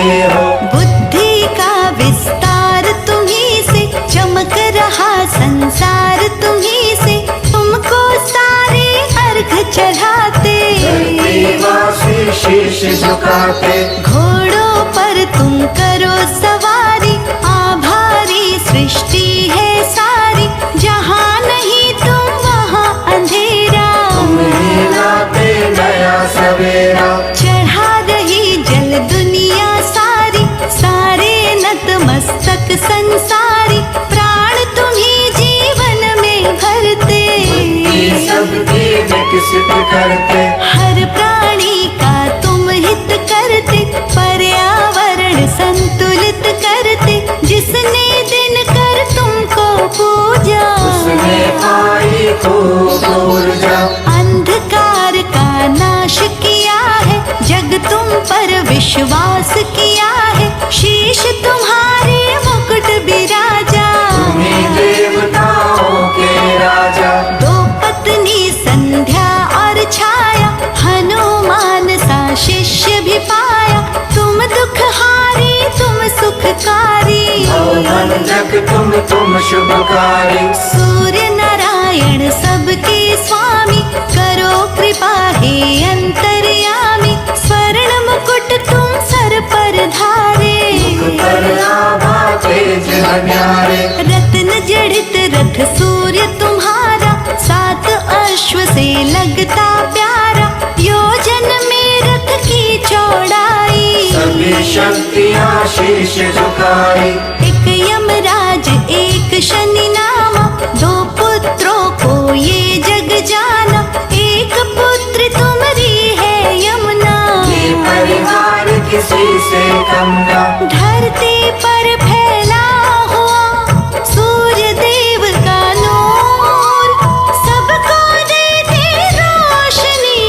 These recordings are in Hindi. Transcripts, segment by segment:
करते हो। बुद्धि का विस्तार तुम्हीं से, चमक रहा संसार तुम्हीं से, तुमको सारे अर्घ चढ़ाते। धरतीवासी शीश झुकाते। घोड़ों पर तुम करो सवारी, आभारी सृष्टि है सारी, जहाँ नहीं तुम वहाँ अंधेरा। तुम्हें लाते नया सवेरा। चढ़ा रही जल दुनिया सारी, सारे नतमस्तक संसारी, प्राण तुम्हीं जीवन में भरते। सबकी विकसित करते। हर प्राणी का तुम हित करते, पर्यावरण संतुलित करते। जिसने दिन कर तुमको पूजा, उसने पाई खूब ऊर्जा। अंधकार का नाश किया है, जग तुम पर विश्वास किया है। शीश तुम्हारे मुकुट विराजा, तुम्हीं देवताओं के राजा। दो पत्नी संध्या और छाया, हनुमान सा शिष्य भी पाया। तुम दुखहारी तुम सुखकारी, भवभंजक तुम शुभकारी। सूर्य नारायण सबके स्वामी, करो कृपा हे अंतर्यामी। स्वर्ण मुकुट तुम सर पर धारे, पर आभा तेज अन्यारे। रत्न जड़ित रथ सूर्य तुम्हारा, सात अश्व से लगता प्यारा। योजन में रथ की चौड़ाई, सभी शक्तियाँ शीश झुकाई। एक यमराज एक शनि नामा, दो पुत्रों को ये जग जाना। एक पुत्र तुम्हारी है यमुना, ये परिवार किसी से कम ना। धरती पर फैला हुआ सूर्य देव का नूर, सबको देते रोशनी,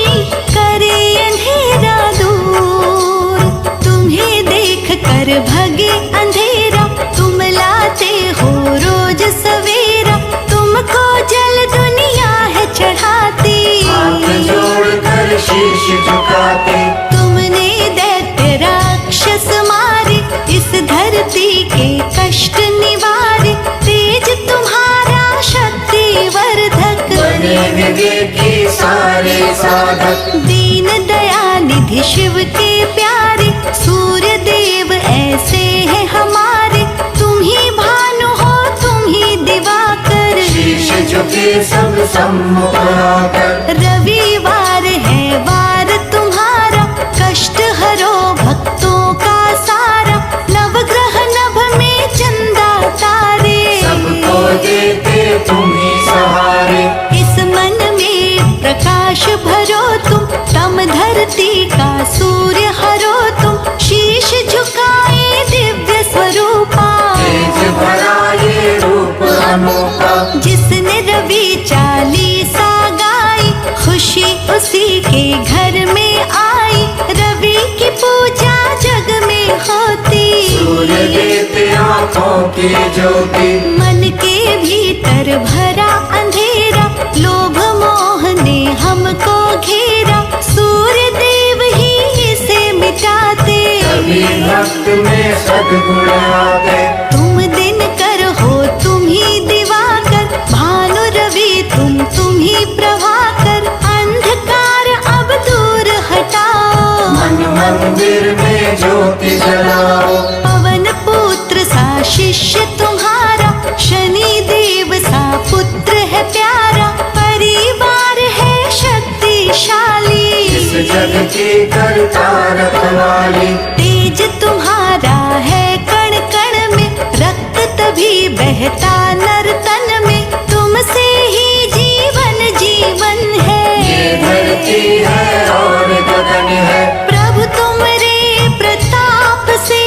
करे अंधेरा दूर। तुम्हें देख कर भगे अंधेरा, तुम लाते हो रोज सवेरा। तुमको जल दुनिया है चढ़ाती, हाथ जोड़कर शीश झुकाते। तुमने दैत्य राक्षस मारे, इस धरती के कष्ट निवारे। तेज तुम्हारा शक्ति वर्धक, बने विवेकी सारे साधक। दीन दयानिधि शिव के प्यारे, सूर्य देव ऐसे हैं हमारे। तुम ही भानु हो तुम ही दिवाकर, शीश झुके सब सम्मुख आकर। रविवार है वार तुम्हारा, कष्ट हरो भक्तों का सारा। नवग्रह नभ में चंदा तारे, सबको देते तुम ही सहारे। इस मन में प्रकाश भरो तुम, तम धरती का सूर्य हरो तुम। शीश झुकाए दिव्य स्वरूपा, तेज भरा ये रूप अनोखा। जिसने रवि चालीसा गाई, खुशी उसी के घर में आई। रवि की पूजा जग में होती, सूर्य देते आँखों की ज्योति। मन के भीतर भरा अंधेरा, लोभ मोह ने हमको घेरा। सूर्य देव ही इसे मिटाते, सभी भक्त में सद्गुण आते। तुम दिन कर हो तुम ही दिवाकर, भानु रवि तुम ही प्रभाकर। अंधकार अब दूर हटाओ, मन मंदिर में ज्योति जलाओ। पवन पुत्र सा शिष्य तुम्हारा, शनि देव सा पुत्र है प्यारा। परिवार है शक्तिशाली, इस जग की करता रखवाली। तेज तुम्हारा है कण कण में, रक्त तभी बहता नर तन में। तुमसे ही जीवन जीवन है, ये धरती है और गगन है। प्रभु तुमरे प्रताप से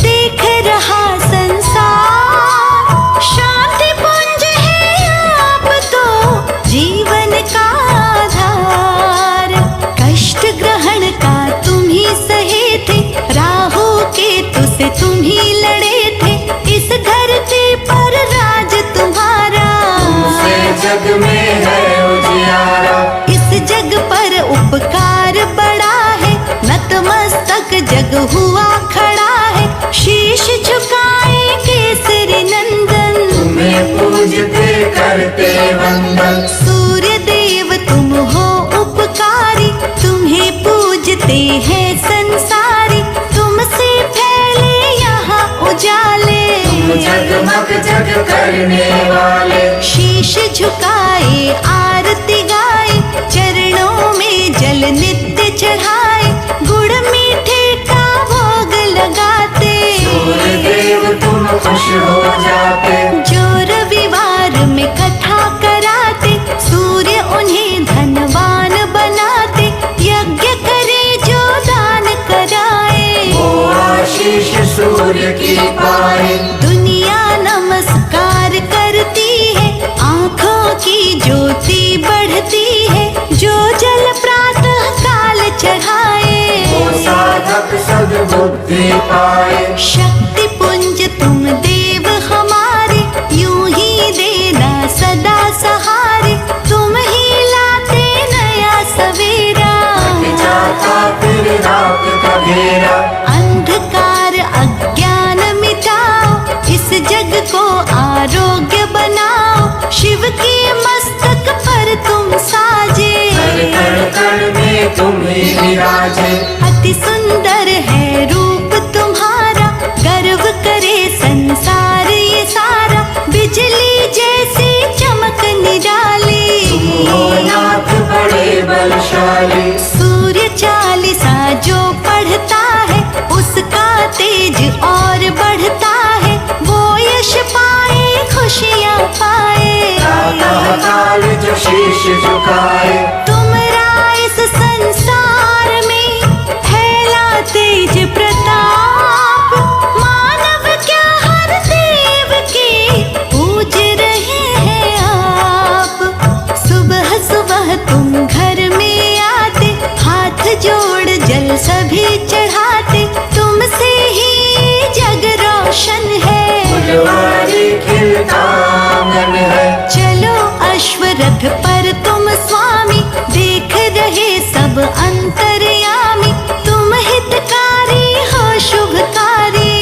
देख रहा संसार। शांति पुंज है आप तो जीवन का आधार। कष्ट ग्रहण का तुम ही सहे थे, राहु केतु से तुम ही लड़े थे। इस धरती पर राज मस्तक जग हुआ खड़ा है, शीश झुकाए केसरी नंदन। तुम्हें पूजते करते वंदन, सूर्य देव तुम हो उपकारी, तुम्हें पूजते हैं संसारी। तुमसे फैले यहाँ उजाले, तुम जगमग जग करने वाले। शीश झुकाए आरती गाए, चरणों में जल नित्य चढ़ाए। गुड़ मीठे का भोग लगाते, सूर्य देव तुम खुश हो जाते। जो रविवार में कथा कराते, सूर्य उन्हें धनवान बनाते। यज्ञ करे जो दान कराए, वो आशीष सूर्य की पाए। दुनिया नमस्कार करती है, आँखों की ज्योति बढ़ती है। जो जल प्रातः काल चढ़ाए, वो साधक सद्बुद्धि पाए। शक्ति पुंज तुम देव हमारे, यूं ही देना सदा सहारे। तुम ही लाते नया सवेरा, जाता फिर रात का घेरा। अंधकार अज्ञान मिटाओ, इस जग को आरोग्य बनाओ। शिव के मस्तक पर तुम साजे, कण कण में तुम ही विराजे। अति सुंदर है रूप तुम्हारा, गर्व करे संसार ये सारा। बिजली जैसी चमक निराली, हो नाथ बड़े बलशाली। सूर्य चालीसा जो पढ़ता है, उसका तेज और बढ़ता है। वो यश पाए खुशियाँ पाए, प्रातः काल जो शीश झुकाए। तुमरा इस संसार में फैला तेज प्रताप। मानव क्या हर देव के पूज रहे हैं आप। सुबह सुबह तुम घर में आते, हाथ जोड़ जल सभी चढ़ाते। तुमसे ही जग रोशन है, फुलवारी खिलता आंगन है। चलो अश्वरथ पर तुम स्वामी, देख रहे सब अंतर्यामी। तुम हितकारी हो शुभकारी,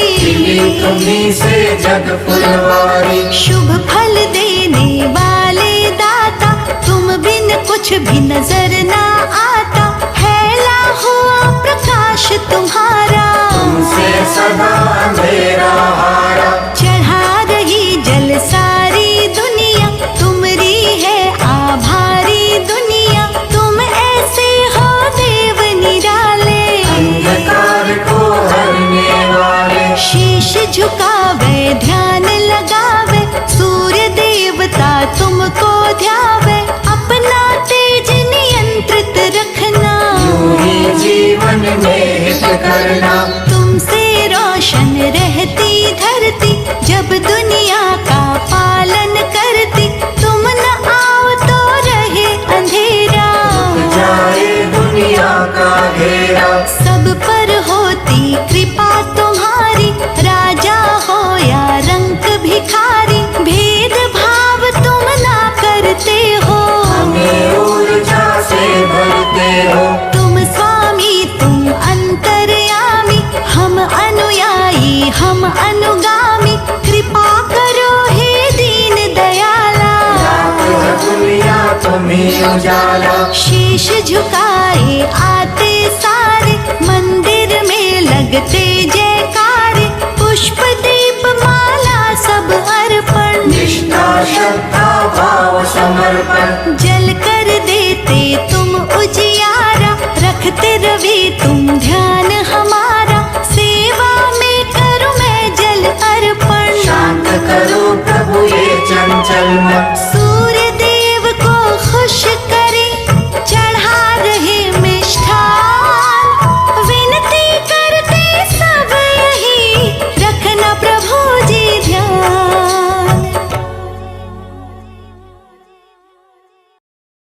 तुम्ही से जग फुलवारी। शुभ फल देने वाले दाता, तुम बिन कुछ भी नजर ना आता। फैला हुआ प्रकाश तुम्हारा, तुमसे सदा अंधेरा हारा। चढ़ा रही जल सारी दुनिया, तुमरी है आभारी दुनिया। तुम ऐसे हो देव निराले, अंधकार को हरने वाले। शीश झुकावे ध्यान लगावे, सूर्य देवता तुमको ध्यावे। अपना तेज नियंत्रित रखना, यूं ही जीवन में हित करना। तुमसे रोशन रहती धरती, जब दुनिया का पालन करती। तुम न आओ तो रहे अंधेरा, जाए दुनिया का घेरा। सब पर होती कृपा तुम्हारी। राजा हो या रंक भिखारी, भेद भाव तुम ना करते हो। हमें ऊर्जा से भरते हो। तुम स्वामी तुम अंतर्यामी, हम अनुयायी हम अनुगामी। कृपा करो हे दीन दयाला, दुनिया तुम्ही उजाला। शीश झुकाए